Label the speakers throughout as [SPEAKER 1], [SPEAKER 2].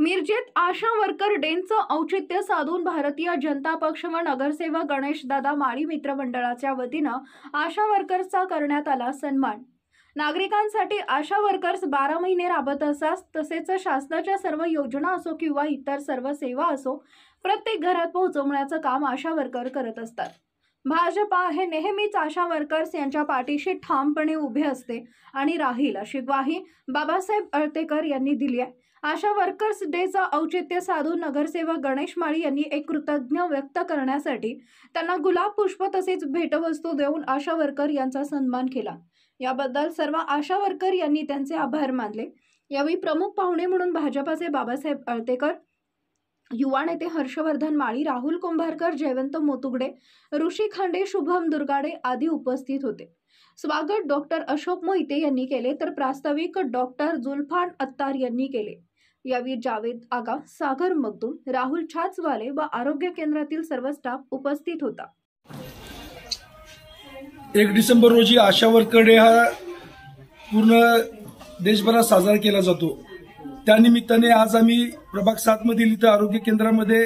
[SPEAKER 1] मिरजेत आशा worker डेचं औचित्य साधून भारतीय जनता पक्ष व नगरसेवक गणेशदादा माळी मित्रमंडळाच्या वतीनं आशा वर्कर्सचा करण्यात आला सन्मान। नागरिकांसाठी आशा वर्कर्स 12 महिने राबत असतात। तसेच शासनाच्या सर्व योजना असो किंवा इतर सर्व सेवा असो, प्रत्येक घरात पोहोचवण्याचं काम आशा वर्कर करत असतात। भाजपा हे नेहमीच आशा वर्कर्स यांच्या पाठीशी ठामपणे उभे असते आणि राहील अशी ग्वाही बाबासाहेब अळतेकर यांनी दिली आहे। आशा वर्कर्स डेचा औचित्य साधून नगरसेवक गणेश माळी यांनी एक कृतज्ञता व्यक्त करण्यासाठी त्यांना गुलाब पुष्प तसेच भेटवस्तू देऊन आशा वर्कर यांचा सन्मान केला। याबद्दल सर्व आशा वर्कर यांनी त्यांचे आभार मानले। यावेळी प्रमुख पाहुणे म्हणून भाजपाचे बाबासाहेब अळतेकर, युवा नेते हर्षवर्धन माळी, राहुल कुंभारकर, जयवंत मोतुगडे, ऋषी खांडे, शुभम दुर्गाडे आदी उपस्थित होते। स्वागत डॉक्टर अशोक मोहिते यांनी केले तर प्रास्ताविक डॉक्टर जुल्फान अत्तार यांनी केले। यावेळी जावेद आगा, सागर मगदूम, राहुल छाचवाले व आरोग्य केंद्रातील सर्व स्टाफ उपस्थित होता।
[SPEAKER 2] 1 डिसेंबर रोजी आशा वर्कर डे हा पूर्ण देशभरात साजरा केला जातो। त्यानिमित्ताने आज आम्ही प्रभाग 7 मधील इथं आरोग्य केंद्रामध्ये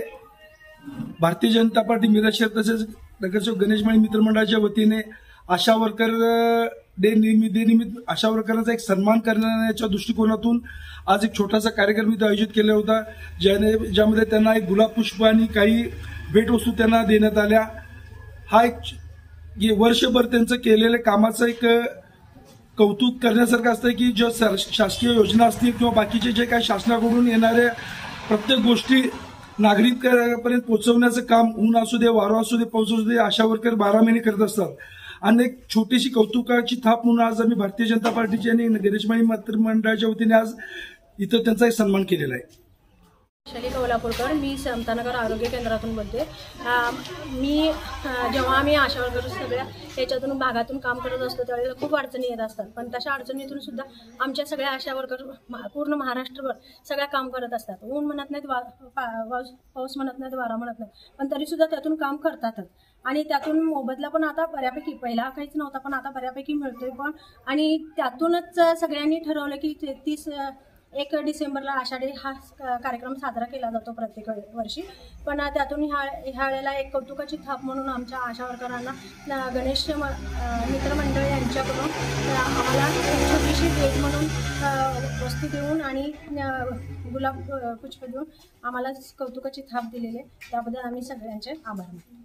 [SPEAKER 2] भारतीय जनता पार्टी मिरज शहर तसेच नगरसेवक गणेश माळी मित्रमंडळाच्या वतीने आशा वर्कर डे निमित्त आशा वर्करांचा एक सन्मान करण्याच्या दृष्टिकोनातून आज एक छोटासा कार्यक्रम इथं आयोजित केला होता, ज्यामध्ये त्यांना एक गुलाब पुष्प आणि काही भेटवस्तू त्यांना देण्यात आल्या। हा एक वर्षभर त्यांचं केलेल्या कामाचं एक कौतुक करण्यासारखं असतं की जो शासकीय योजना असतील किंवा बाकीचे जे काही शासनाकडून येणाऱ्या प्रत्येक गोष्टी नागरिकांपर्यंत पोहोचवण्याचं काम ऊन असू दे, वारा असू दे, पाऊस असू दे, आशा वर्कर 12 महिने करत असतात। आणि एक छोटीशी कौतुकाची थाप म्हणून आज आम्ही भारतीय जनता पार्टीची आणि गणेश माळी मित्रमंडळाच्या वतीने आज इथं त्यांचा एक सन्मान केलेला आहे।
[SPEAKER 3] शैली कोल्हापूरकर, मी समतानगर आरोग्य केंद्रातून बोलते। मी जेव्हा आम्ही आशा वर्कर सगळ्या याच्यातून भागातून काम करत असतो त्यावेळेला खूप अडचणी येत असतात, पण तशा अडचणीतून सुद्धा आमच्या सगळ्या आशा वर्कर पूर्ण महाराष्ट्रभर सगळ्या काम करत असतात। ऊन म्हणत नाहीत, पाऊस म्हणत नाहीत, वारा म्हणत नाहीत, पण तरी सुद्धा त्यातून काम करतातच। आणि त्यातून मोबदला पण आता बऱ्यापैकी, पहिला काहीच नव्हता पण आता बऱ्यापैकी मिळतोय पण। आणि त्यातूनच सगळ्यांनी ठरवलं की 1 डिसेंबरला आशा डे हा कार्यक्रम साजरा केला जातो प्रत्येक वर्षी, पण त्यातून ह्या वेळेला एक कौतुकाची थाप म्हणून आमच्या आशा वर्करांना गणेश मित्रमंडळ यांच्याकडून आम्हाला छोटीशी भेट म्हणून वस्तू देऊन आणि गुलाब पुष्प देऊन आम्हाला कौतुकाची थाप दिलेली आहे। त्याबद्दल आम्ही सगळ्यांचे आभार मानतो।